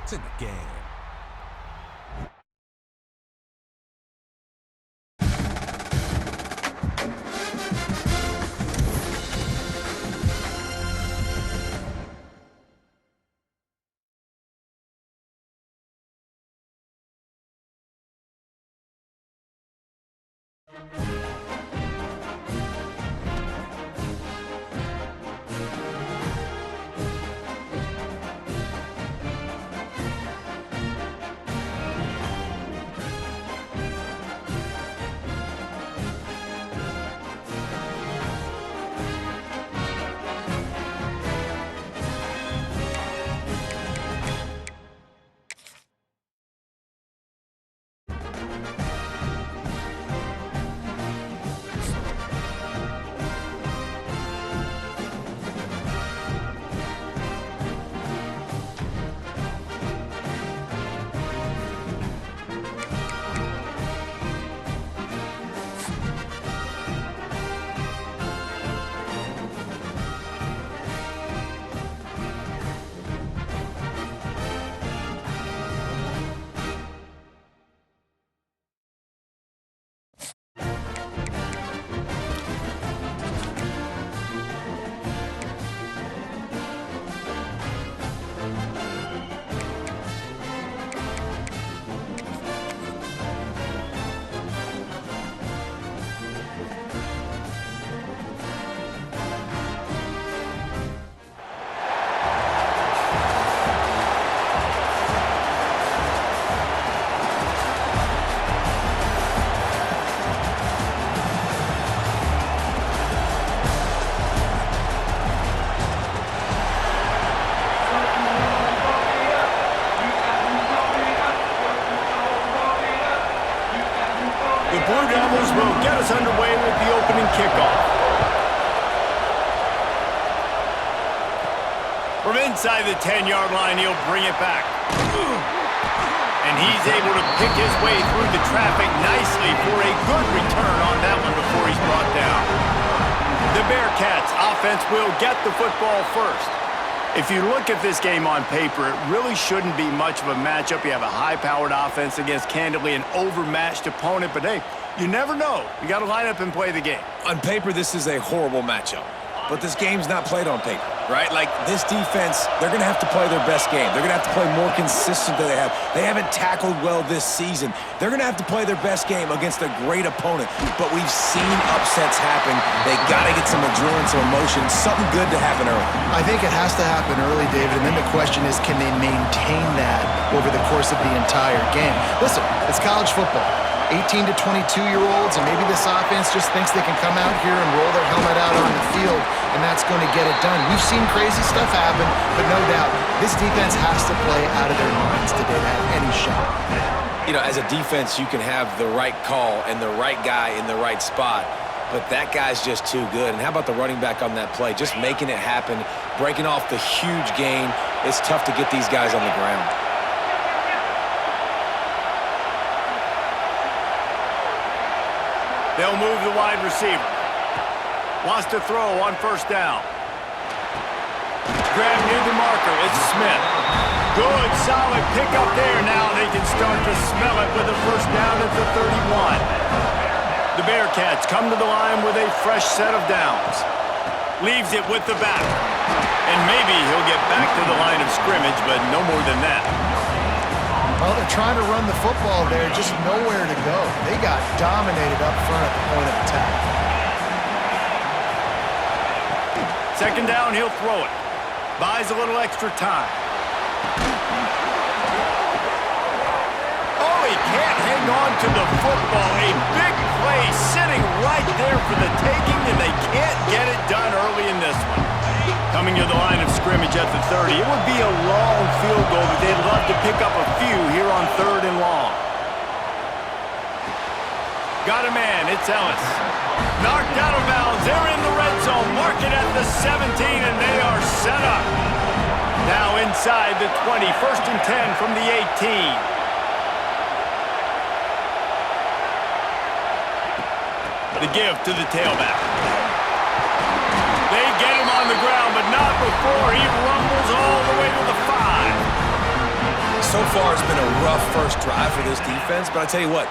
points in the game. The Blue Devils will get us underway with the opening kickoff. From inside the 10-yard line, he'll bring it back. And he's able to pick his way through the traffic nicely for a good return on that one before he's brought down. The Bearcats offense will get the football first. If you look at this game on paper, it really shouldn't be much of a matchup. You have a high-powered offense against, candidly, an overmatched opponent. But, hey, you never know. You got to line up and play the game. On paper, this is a horrible matchup. But this game's not played on paper, right? Like, this defense, they're going to have to play their best game. They're going to have to play more consistent than they have. They haven't tackled well this season. They're going to have to play their best game against a great opponent. But we've seen upsets happen. They got to get some adrenaline, some emotion, something good to happen early. I think it has to happen early, David, and then the question is, can they maintain that over the course of the entire game? Listen, it's college football. 18 to 22-year-olds, and maybe this offense just thinks they can come out here and roll their helmet out on the field, and that's going to get it done. We've seen crazy stuff happen, but no doubt, this defense has to play out of their minds today to have any shot. You know, as a defense, you can have the right call and the right guy in the right spot, but that guy's just too good. And how about the running back on that play? Just making it happen, breaking off the huge gain. It's tough to get these guys on the ground. They'll move the wide receiver. Wants to throw on first down. Grab near the marker. It's Smith. Good, solid pickup there. Now they can start to smell it with a first down at the 31. The Bearcats come to the line with a fresh set of downs. Leaves it with the back. And maybe he'll get back to the line of scrimmage, but no more than that. Well, they're trying to run the football there, just nowhere to go. They got dominated up front at the point of attack. Second down, he'll throw it. Buys a little extra time. Oh, he can't hang on to the football. A big play sitting right there for the taking, and they can't get it done early in this one. Coming to the line of scrimmage at the 30. It would be a long field goal, but they'd love to pick up a few here on 3rd and long. Got a man. It's Ellis. Knocked out of bounds. They're in the red zone. Mark it at the 17, and they are set up. Now inside the 20. 1st and 10 from the 18. The give to the tailback. They get him on the ground, but not before he rumbles all the way to the 5. So far, it's been a rough first drive for this defense, but I tell you what,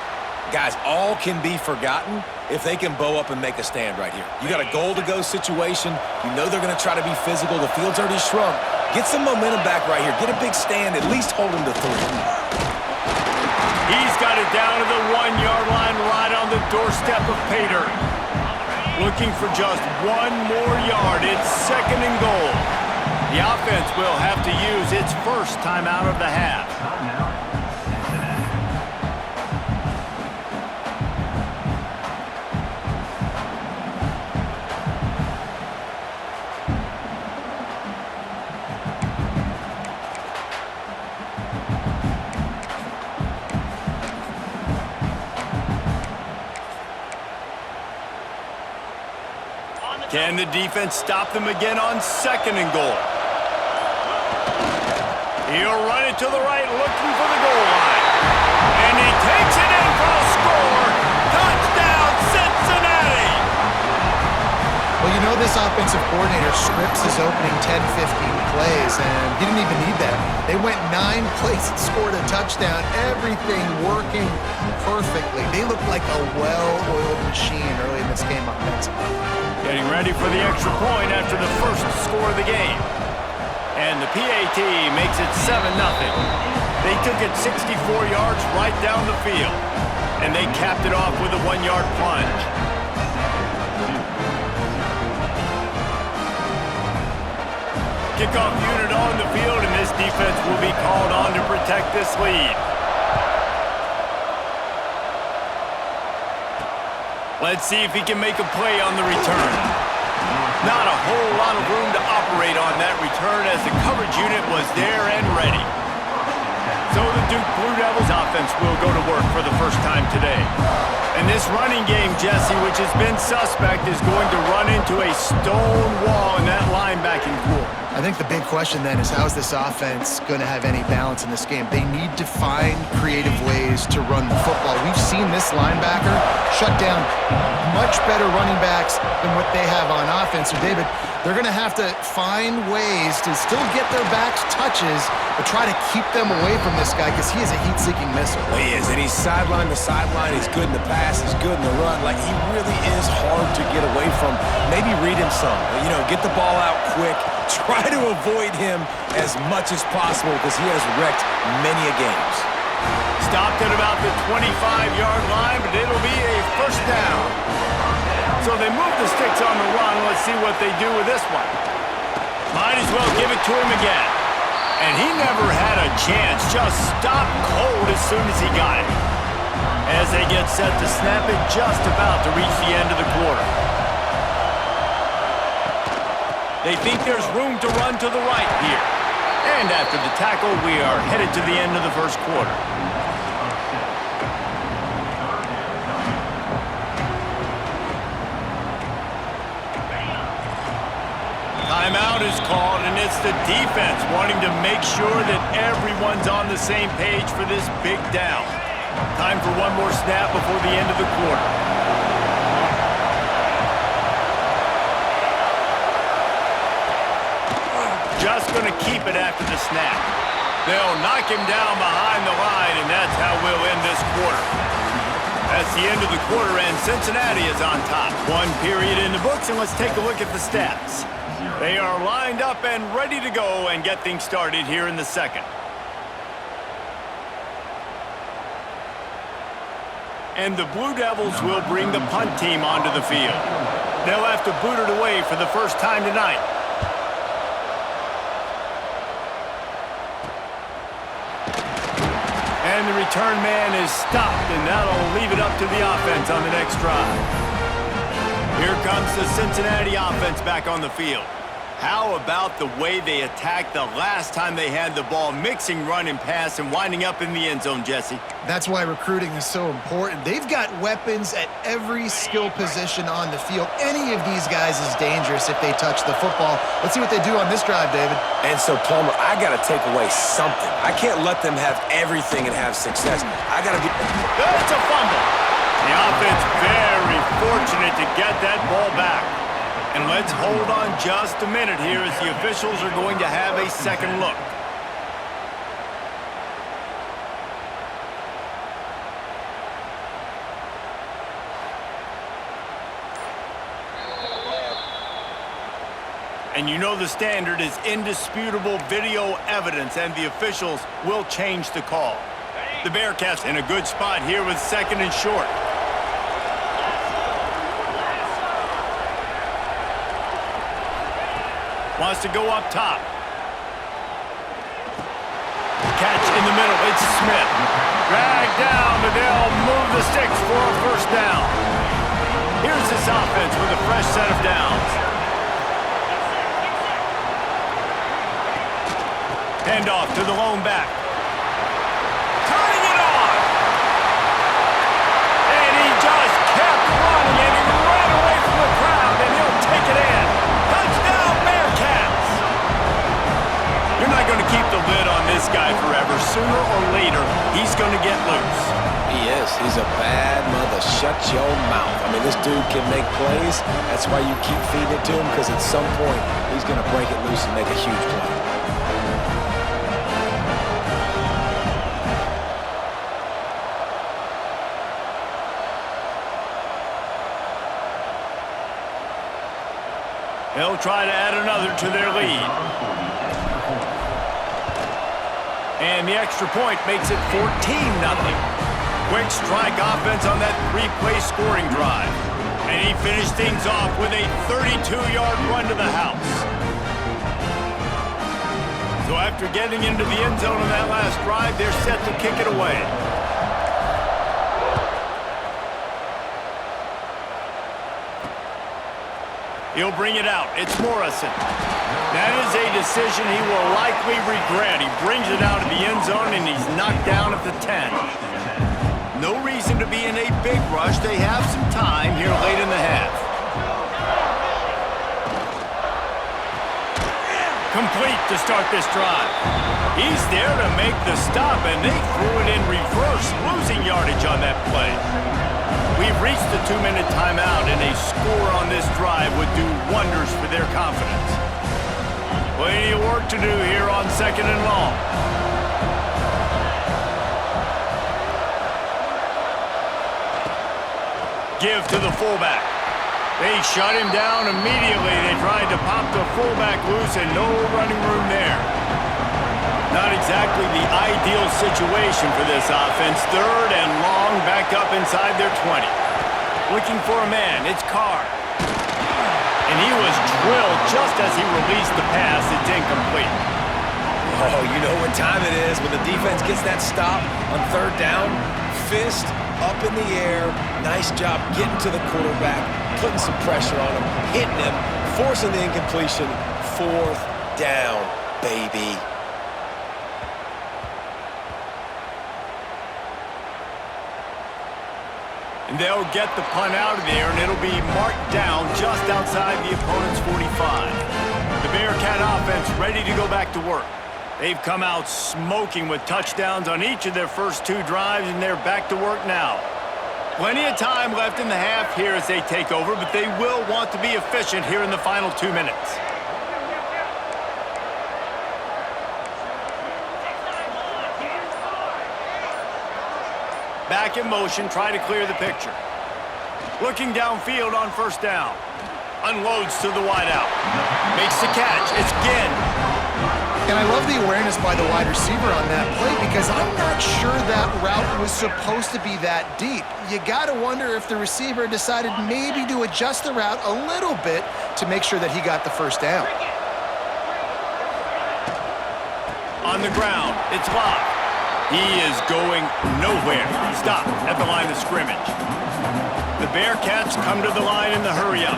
guys, all can be forgotten if they can bow up and make a stand right here. You got a goal-to-go situation. You know they're going to try to be physical. The field's already shrunk. Get some momentum back right here. Get a big stand. At least hold them to 3. He's got it down to the 1-yard line right on the doorstep of Pater. Looking for just 1 more yard. It's 2nd and goal. The offense will have to use its first timeout of the half. Can the defense stop them again on 2nd and goal? He'll run it to the right, looking for the goal line. And he takes it in for a score. Touchdown, Cincinnati! Well, you know this offensive coordinator scripts his opening 10, 15 plays, and he didn't even need that. They went 9 plays and scored a touchdown. Everything working perfectly. They looked like a well-oiled machine early in this game offensively. Getting ready for the extra point after the first score of the game. And the PAT makes it 7-0. They took it 64 yards right down the field. And they capped it off with a 1-yard plunge. Kickoff unit on the field, and this defense will be called on to protect this lead. Let's see if he can make a play on the return. Not a whole lot of room to operate on that return as the coverage unit was there and ready. So the Duke Blue Devils offense will go to work for the first time today. And this running game, Jesse, which has been suspect, is going to run into a stone wall in that linebacking core. I think the big question then is how is this offense going to have any balance in this game? They need to find creative ways to run the football. We've seen this linebacker shut down much better running backs than what they have on offense. So, David, they're going to have to find ways to still get their backs touches, but try to keep them away from this guy because he is a heat-seeking missile. Well, he is, and he's sideline to sideline. He's good in the pass. He's good in the run. Like, he really is hard to get away from. Maybe read him some. You know, get the ball out quick. Try to avoid him as much as possible because he has wrecked many a games. Stopped at about the 25-yard line, but it'll be a first down. So they move the sticks on the run. Let's see what they do with this one. Might as well give it to him again. And he never had a chance. Just stopped cold as soon as he got it. As they get set to snap it, just about to reach the end of the quarter. They think there's room to run to the right here. And after the tackle, we are headed to the end of the first quarter. Timeout is called, and it's the defense wanting to make sure that everyone's on the same page for this big down. Time for one more snap before the end of the quarter. Just going to keep it after the snap. They'll knock him down behind the line, and that's how we'll end this quarter. That's the end of the quarter, and Cincinnati is on top. 1 period in the books, and let's take a look at the stats. They are lined up and ready to go and get things started here in the second. And the Blue Devils will bring the punt team onto the field. They'll have to boot it away for the first time tonight. And the return man is stopped, and that'll leave it up to the offense on the next drive. Here comes the Cincinnati offense back on the field. How about the way they attacked the last time they had the ball, mixing run and pass and winding up in the end zone, Jesse? That's why recruiting is so important. They've got weapons at every skill position on the field. Any of these guys is dangerous if they touch the football. Let's see what they do on this drive, David. And so, Palmer, I got to take away something. I can't let them have everything and have success. I got to be... That's a fumble. The offense very fortunate to get that ball back. And let's hold on just a minute here as the officials are going to have a second look. And you know the standard is indisputable video evidence, and the officials will change the call. The Bearcats in a good spot here with 2nd and short. Wants to go up top. Catch in the middle. It's Smith. Drag down, but they'll move the sticks for a first down. Here's this offense with a fresh set of downs. Handoff to the lone back. Turning it on! And he just kept running, and he ran away from the crowd, and he'll take it in. Touchdown, Bearcats! You're not going to keep the lid on this guy forever. Sooner or later, he's going to get loose. He is. He's a bad mother. Shut your mouth. I mean, this dude can make plays. That's why you keep feeding it to him, because at some point, he's going to break it loose and make a huge play. They'll try to add another to their lead. And the extra point makes it 14-0. Quick strike offense on that 3-play scoring drive. And he finished things off with a 32-yard run to the house. So after getting into the end zone on that last drive, they're set to kick it away. He'll bring it out. It's Morrison. That is a decision he will likely regret. He brings it out of the end zone, and he's knocked down at the 10. No reason to be in a big rush. They have some time here late in the half. Complete to start this drive. He's there to make the stop, and they threw it in reverse, losing yardage on that play. We've reached the 2-minute timeout, and a score on this drive would do wonders for their confidence. Plenty of work to do here on 2nd and long. Give to the fullback. They shut him down immediately. They tried to pop the fullback loose, and no running room there. Not exactly the ideal situation for this offense. 3rd and long, back up inside their 20. Looking for a man, it's Carr. And he was drilled just as he released the pass. It's incomplete. Oh, you know what time it is when the defense gets that stop on 3rd down. Fist up in the air. Nice job getting to the quarterback, putting some pressure on him, hitting him, forcing the incompletion. 4th down, baby. And they'll get the punt out of there, and it'll be marked down just outside the opponent's 45. The Bearcat offense ready to go back to work. They've come out smoking with touchdowns on each of their first 2 drives, and they're back to work now. Plenty of time left in the half here as they take over, but they will want to be efficient here in the final 2 minutes. Back in motion, try to clear the picture. Looking downfield on 1st down. Unloads to the wideout. Makes the catch. It's Ginn. And I love the awareness by the wide receiver on that play, because I'm not sure that route was supposed to be that deep. You got to wonder if the receiver decided maybe to adjust the route a little bit to make sure that he got the 1st down. On the ground, it's Locke. He is going nowhere. Stop at the line of scrimmage. The Bearcats come to the line in the hurry-up.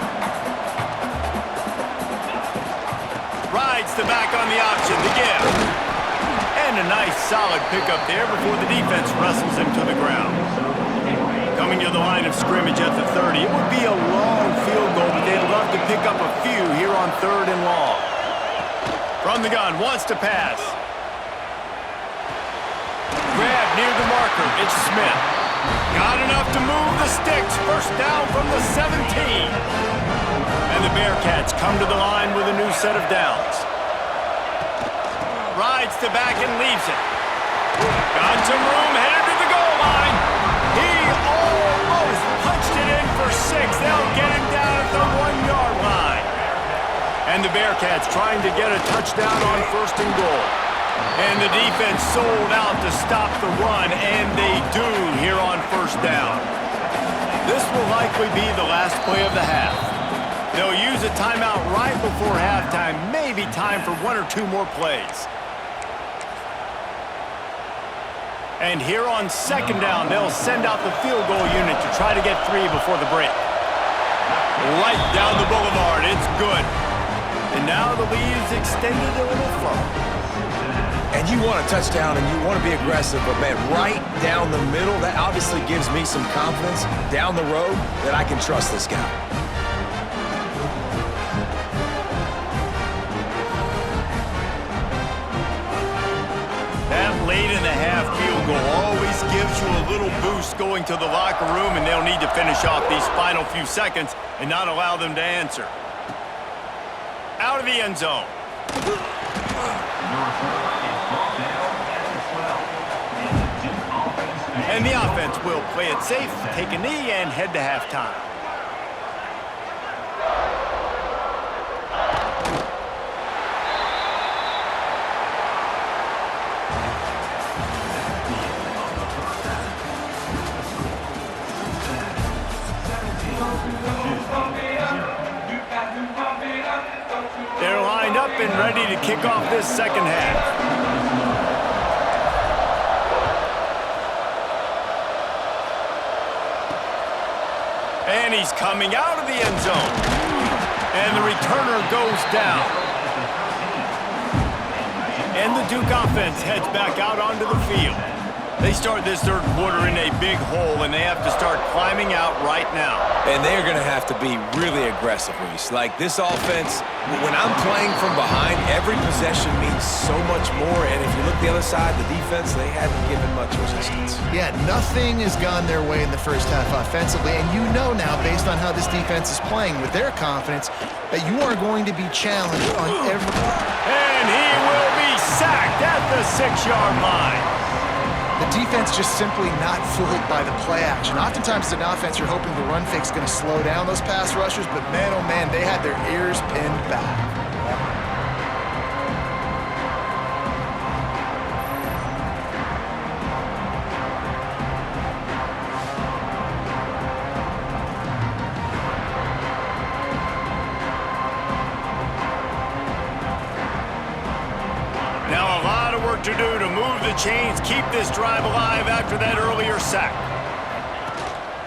Rides the back on the option to give. And a nice solid pickup there before the defense wrestles him to the ground. Coming to the line of scrimmage at the 30. It would be a long field goal, but they'd love to pick up a few here on 3rd and long. From the gun, wants to pass. Grab near the marker. It's Smith. Got enough to move the sticks. 1st down from the 17. And the Bearcats come to the line with a new set of downs. Rides the back and leaves it. Got some room, headed to the goal line. He almost punched it in for 6. They'll get him down at the 1-yard line. And the Bearcats trying to get a touchdown on 1st and goal. And the defense sold out to stop the run, and they do here on 1st down. This will likely be the last play of the half. They'll use a timeout right before halftime, maybe time for 1 or 2 more plays. And here on 2nd down, they'll send out the field goal unit to try to get 3 before the break. Right down the boulevard, it's good. And now the lead is extended a little further. And you want a touchdown and you want to be aggressive, but man, right down the middle, that obviously gives me some confidence down the road that I can trust this guy. That late in the half field goal always gives you a little boost going to the locker room, and they'll need to finish off these final few seconds and not allow them to answer. Out of the end zone. And the offense will play it safe, take a knee, and head to halftime. They're lined up and ready to kick off this 2nd half. And he's coming out of the end zone. And the returner goes down. And the Duke offense heads back out onto the field. They start this 3rd quarter in a big hole, and they have to start climbing out right now. And they're going to have to be really aggressive, Reese. Like, this offense, when I'm playing from behind, every possession means so much more. And if you look the other side, the defense, they haven't given much resistance. Yeah, nothing has gone their way in the 1st half offensively. And you know now, based on how this defense is playing with their confidence, that you are going to be challenged on every... And he will be sacked at the 6-yard line. The defense just simply not fooled by the play action. Oftentimes as an offense, you're hoping the run fake's going to slow down those pass rushers, but man, oh man, they had their ears pinned back. Now a lot of work to do to move the chains, keep this drive alive after that earlier sack.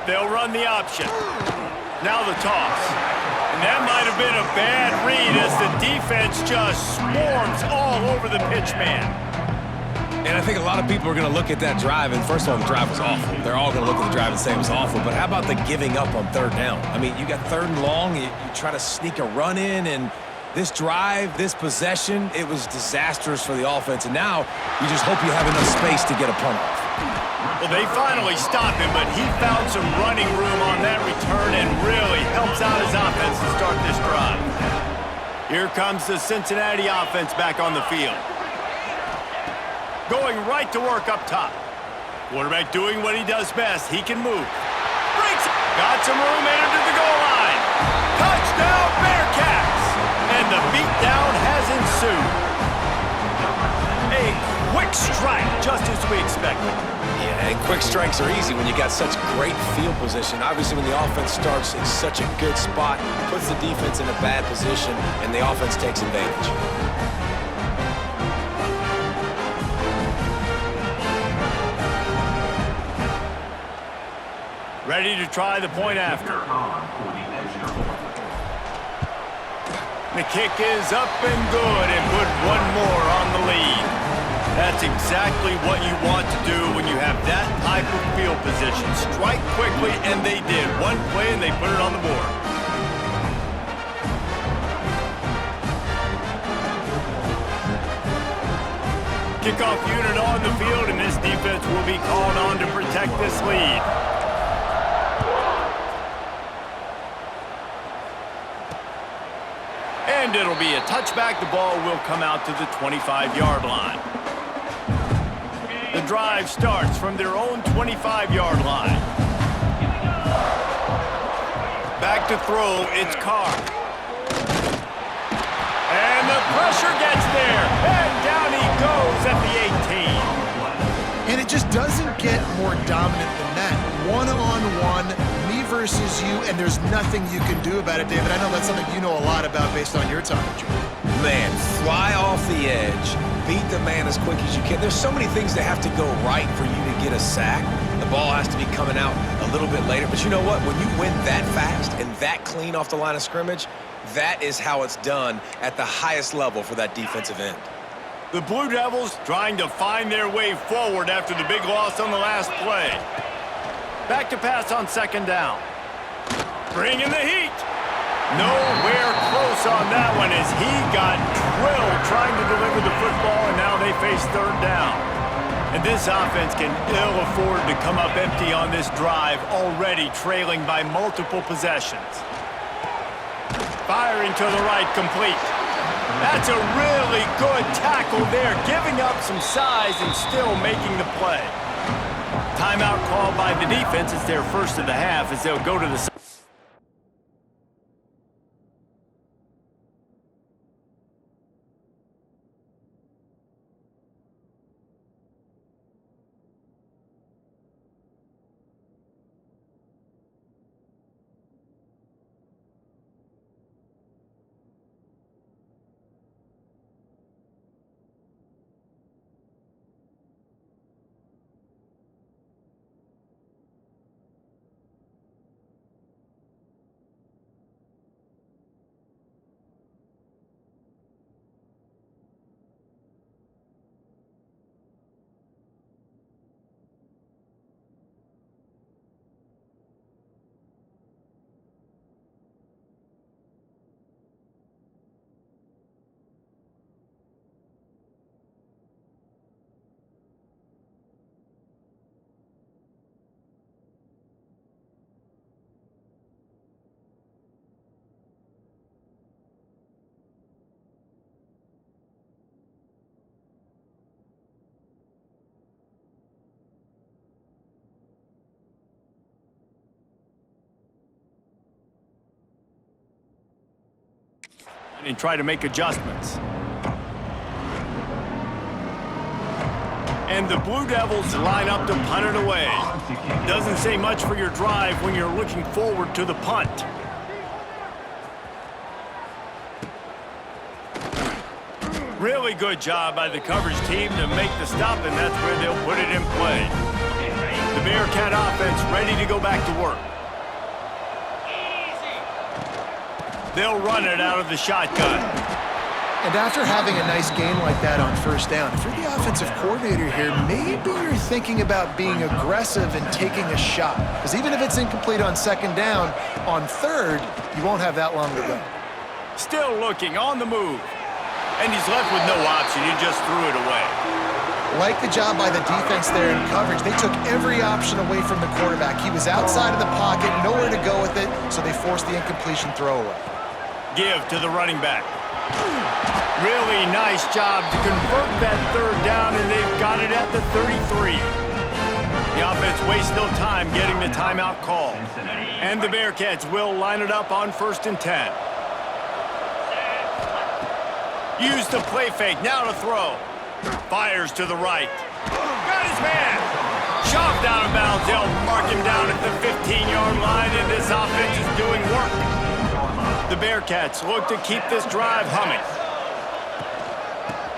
They'll run the option. Now the toss. And that might have been a bad read as the defense just swarms all over the pitch man. And I think a lot of people are going to look at that drive, and first of all, the drive was awful. They're all going to look at the drive and say it was awful, but how about the giving up on 3rd down? I mean, you got 3rd and long, you try to sneak a run in, and this drive, this possession, it was disastrous for the offense, and now you just hope you have enough space to get a punt off. Well, they finally stopped him, but he found some running room on that return and really helps out his offense to start this drive. Here comes the Cincinnati offense back on the field. Going right to work up top. Quarterback doing what he does best. He can move. Breaks it. Got some room, entered to the goal line. Touchdown, Bearcats! And the beatdown has ensued. A quick strike, just as we expected. Yeah, and quick strikes are easy when you got such great field position. Obviously, when the offense starts in such a good spot, puts the defense in a bad position, and the offense takes advantage. Ready to try the point after. The kick is up and good and put 1 more on the lead. That's exactly what you want to do when you have that type of field position. Strike quickly, and they did. 1 play, and they put it on the board. Kickoff unit on the field, and this defense will be called on to protect this lead. And it'll be a touchback. The ball will come out to the 25-yard line. The drive starts from their own 25-yard line. Back to throw, it's Carr. versus you, and there's nothing you can do about it, David. I know that's something you know a lot about based on your time at Georgia. Man, fly off the edge, beat the man as quick as you can. There's so many things that have to go right for you to get a sack. The ball has to be coming out a little bit later. But you know what? When you win that fast and that clean off the line of scrimmage, that is how it's done at the highest level for that defensive end. The Blue Devils trying to find their way forward after the big loss on the last play. Back to pass on second down. Bringing the heat. Nowhere close on that one as he got drilled trying to deliver the football, and now they face third down. And this offense can ill afford to come up empty on this drive, already trailing by multiple possessions. Firing to the right, complete. That's a really good tackle there, giving up some size and still making the play. Timeout called by the defense. It's their first of the half as they'll go to the side. And try to make adjustments. And the Blue Devils line up to punt it away. Doesn't say much for your drive when you're looking forward to the punt. Really good job by the coverage team to make the stop, and that's where they'll put it in play. The Bearcat offense ready to go back to work. They'll run it out of the shotgun. And after having a nice game like that on first down, if you're the offensive coordinator here, maybe you're thinking about being aggressive and taking a shot. Because even if it's incomplete on second down, on third, you won't have that long to go. Still looking on the move. And he's left with no option. He just threw it away. Like the job by the defense there in coverage. They took every option away from the quarterback. He was outside of the pocket, nowhere to go with it, so they forced the incompletion throwaway. Give to the running back. Really nice job to convert that third down, and they've got it at the 33. The offense wastes no time getting the timeout call. And the Bearcats will line it up on 1st and 10. Use the play fake, now to throw. Fires to the right. Got his man. Shoved out of bounds. They'll mark him down at the 15-yard line, and this offense is doing work. The Bearcats look to keep this drive humming.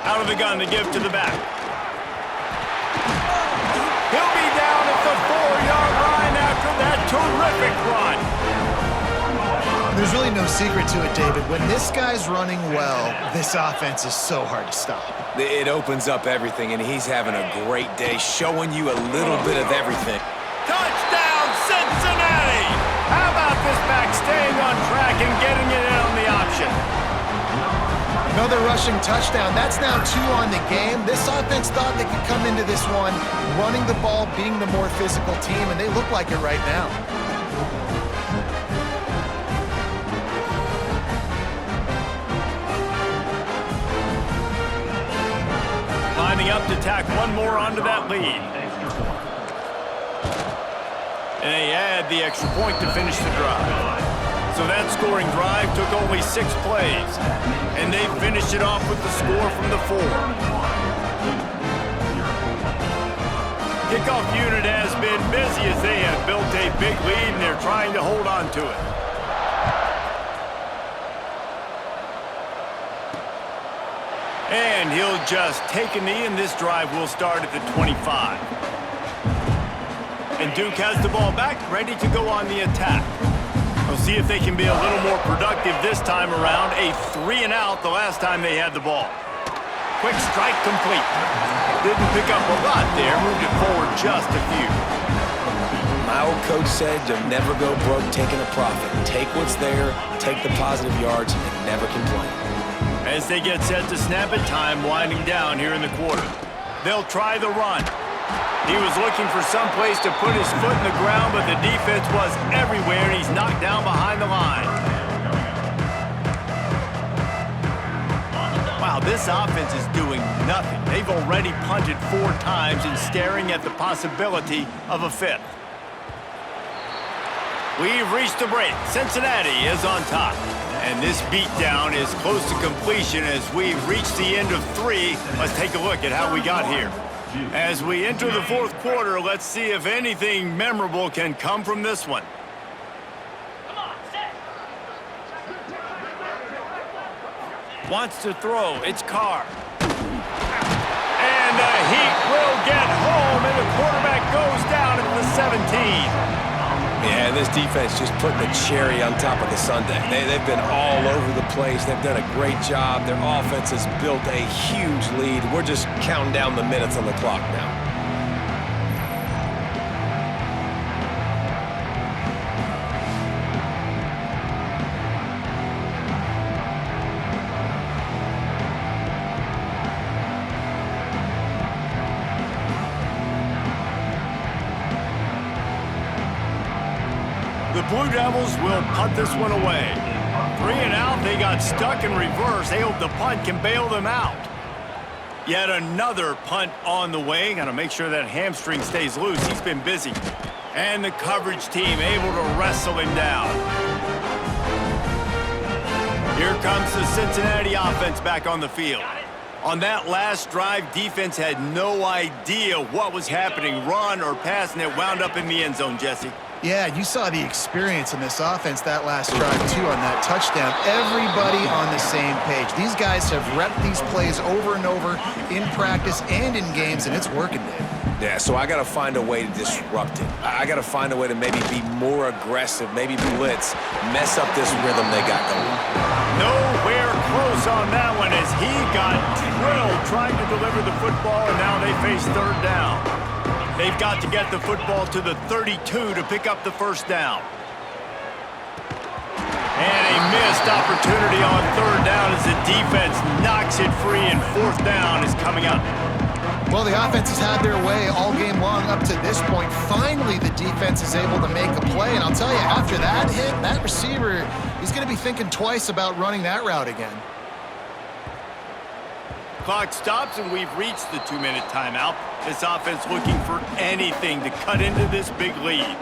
Out of the gun to give to the back. He'll be down at the 4-yard line after that terrific run. There's really no secret to it, David. When this guy's running well, this offense is so hard to stop. It opens up everything, and he's having a great day, showing you a little bit of everything. Touchdown, Cincinnati! How about this back staying on track and getting it in on the option? Another rushing touchdown. That's now 2 on the game. This offense thought they could come into this one running the ball, being the more physical team, and they look like it right now. Lining up to tack one more onto that lead. And they add the extra point to finish the drive. So that scoring drive took only 6 plays, and they finished it off with the score from the 4. Kickoff unit has been busy as they have built a big lead and they're trying to hold on to it. And he'll just take a knee, and this drive will start at the 25. And Duke has the ball back, ready to go on the attack. We'll see if they can be a little more productive this time around. A 3-and-out the last time they had the ball. Quick strike complete. Didn't pick up a lot there, moved it forward just a few. My old coach said you'll never go broke taking a profit. Take what's there, take the positive yards, and never complain. As they get set to snap it, time winding down here in the quarter. They'll try the run. He was looking for some place to put his foot in the ground, but the defense was everywhere, and he's knocked down behind the line. Wow, this offense is doing nothing. They've already punted 4 times and staring at the possibility of a 5th. We've reached the break. Cincinnati is on top. And this beatdown is close to completion as we've reached the end of 3. Let's take a look at how we got here. As we enter the 4th quarter, let's see if anything memorable can come from this one. Wants to throw. It's Carr. And the Heat will get home, and the quarterback goes down at the 17. Yeah, this defense just putting the cherry on top of the sundae. They've been all over the place. They've done a great job. Their offense has built a huge lead. We're just counting down the minutes on the clock now. The Blue Devils will punt this one away. 3-and-out, they got stuck in reverse. They hope the punt can bail them out. Yet another punt on the way. Got to make sure that hamstring stays loose. He's been busy. And the coverage team able to wrestle him down. Here comes the Cincinnati offense back on the field. On that last drive, defense had no idea what was happening, run or pass, and it wound up in the end zone, Jesse. Yeah, you saw the experience in this offense that last drive, too, on that touchdown. Everybody on the same page. These guys have repped these plays over and over in practice and in games, and it's working, Dave. Yeah, so I got to find a way to disrupt it. I got to find a way to maybe be more aggressive, maybe blitz, mess up this rhythm they got going. Nowhere close on that one as he got drilled trying to deliver the football, and now they face 3rd down. They've got to get the football to the 32 to pick up the 1st down. And a missed opportunity on 3rd down as the defense knocks it free, and 4th down is coming up. Well, the offense has had their way all game long up to this point. Finally, the defense is able to make a play, and I'll tell you, after that hit, that receiver, he's going to be thinking twice about running that route again. Clock stops, and we've reached the 2-minute timeout. This offense looking for anything to cut into this big lead.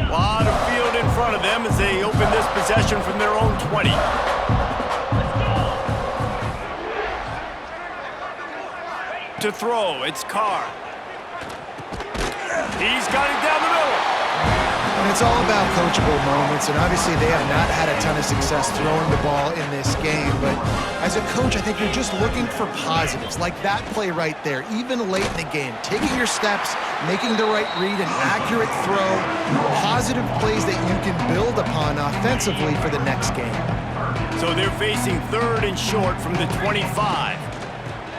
A lot of field in front of them as they open this possession from their own 20. To throw, it's Carr. He's got it down the middle. And it's all about coachable moments, and obviously they have not had a ton of success throwing the ball in this game, but as a coach, I think you're just looking for positives, like that play right there, even late in the game, taking your steps, making the right read, an accurate throw, positive plays that you can build upon offensively for the next game. So they're facing 3rd and short from the 25.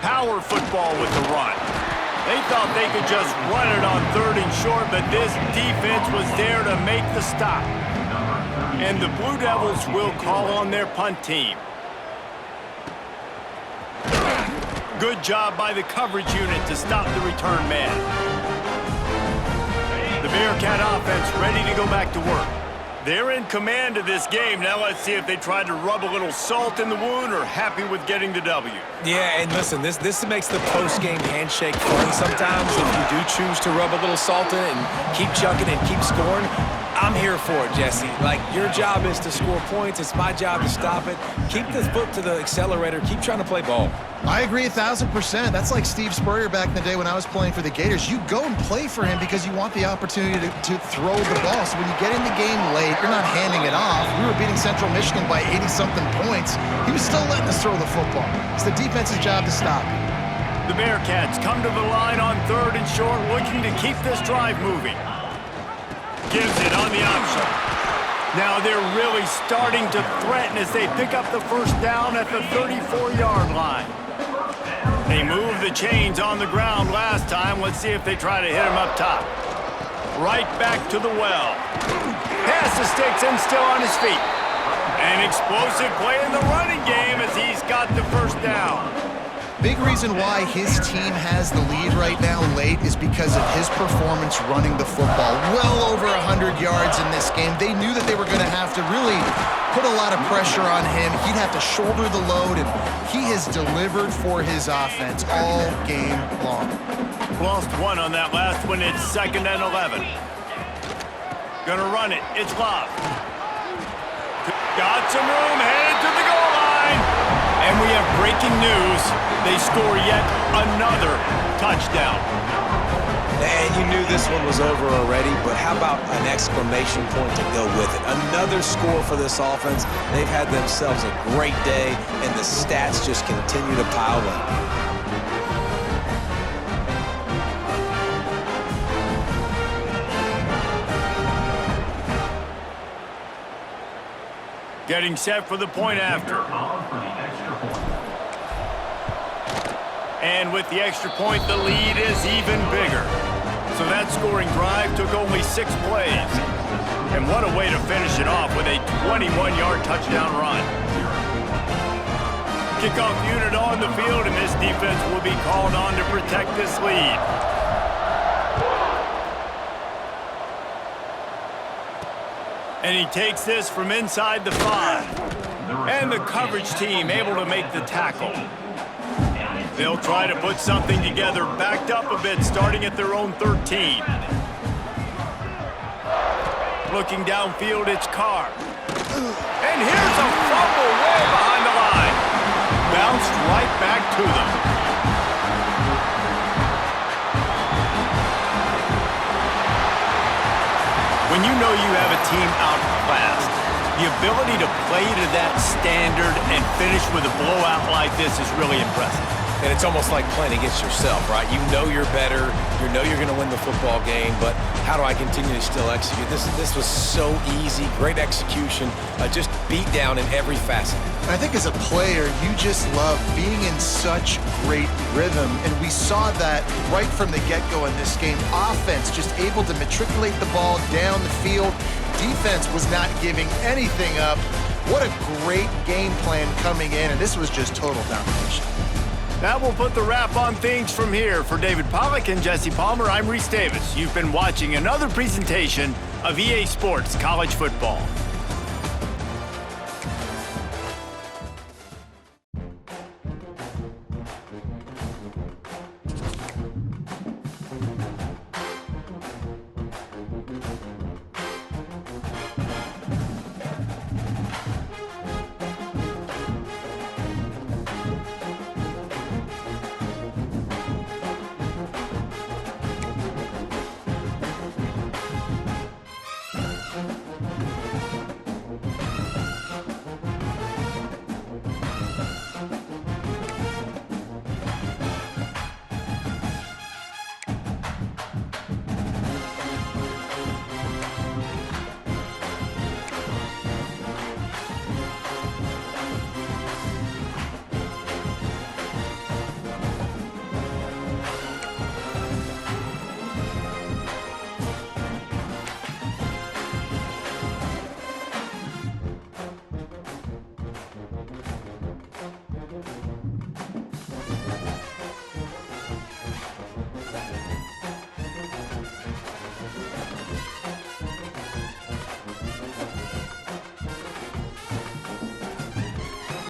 Power football with the run. They thought they could just run it on 3rd and short, but this defense was there to make the stop. And the Blue Devils will call on their punt team. Good job by the coverage unit to stop the return man. The Bearcat offense ready to go back to work. They're in command of this game. Now let's see if they try to rub a little salt in the wound or happy with getting the W. Yeah, and listen, this makes the post-game handshake fun sometimes. If you do choose to rub a little salt in it and keep chucking and keep scoring, I'm here for it, Jesse. Like, your job is to score points. It's my job to stop it. Keep the foot to the accelerator. Keep trying to play ball. I agree 1,000%. That's like Steve Spurrier back in the day when I was playing for the Gators. You go and play for him because you want the opportunity to throw the ball. So when you get in the game late, you're not handing it off. We were beating Central Michigan by 80-something points. He was still letting us throw the football. It's the defense's job to stop. The Bearcats come to the line on 3rd and short, looking to keep this drive moving. Gives it on the option. Now they're really starting to threaten as they pick up the first down at the 34-yard line. They moved the chains on the ground last time. Let's see if they try to hit him up top. Right back to the well. Pass the sticks and still on his feet. An explosive play in the running game as he's got the first down. Big reason why his team has the lead right now late is because of his performance running the football. Well over 100 yards in this game. They knew that they were going to have to really put a lot of pressure on him. He'd have to shoulder the load, and he has delivered for his offense all game long. Lost one on that last one. It's 2nd and 11. Gonna run it. It's Love. Got some room. Headed to the goal line. And we have breaking news. They score yet another touchdown. And you knew this one was over already, but how about an exclamation point to go with it? Another score for this offense. They've had themselves a great day, and the stats just continue to pile up. Getting set for the point after. And with the extra point, the lead is even bigger. So that scoring drive took only 6 plays. And what a way to finish it off with a 21-yard touchdown run. Kickoff unit on the field, and this defense will be called on to protect this lead. And he takes this from inside the 5. And the coverage team able to make the tackle. They'll try to put something together, backed up a bit, starting at their own 13. Looking downfield, it's Carr. And here's a fumble way behind the line. Bounced right back to them. When you know you have a team outclassed, the ability to play to that standard and finish with a blowout like this is really impressive. And it's almost like playing against yourself, right? You know you're better. You know you're going to win the football game, but how do I continue to still execute? This was so easy, great execution, just beat down in every facet. I think as a player, you just love being in such great rhythm, and we saw that right from the get-go in this game. Offense just able to matriculate the ball down the field. Defense was not giving anything up. What a great game plan coming in, and this was just total domination. That will put the wrap on things from here. For David Pollack and Jesse Palmer, I'm Reese Davis. You've been watching another presentation of EA Sports College Football.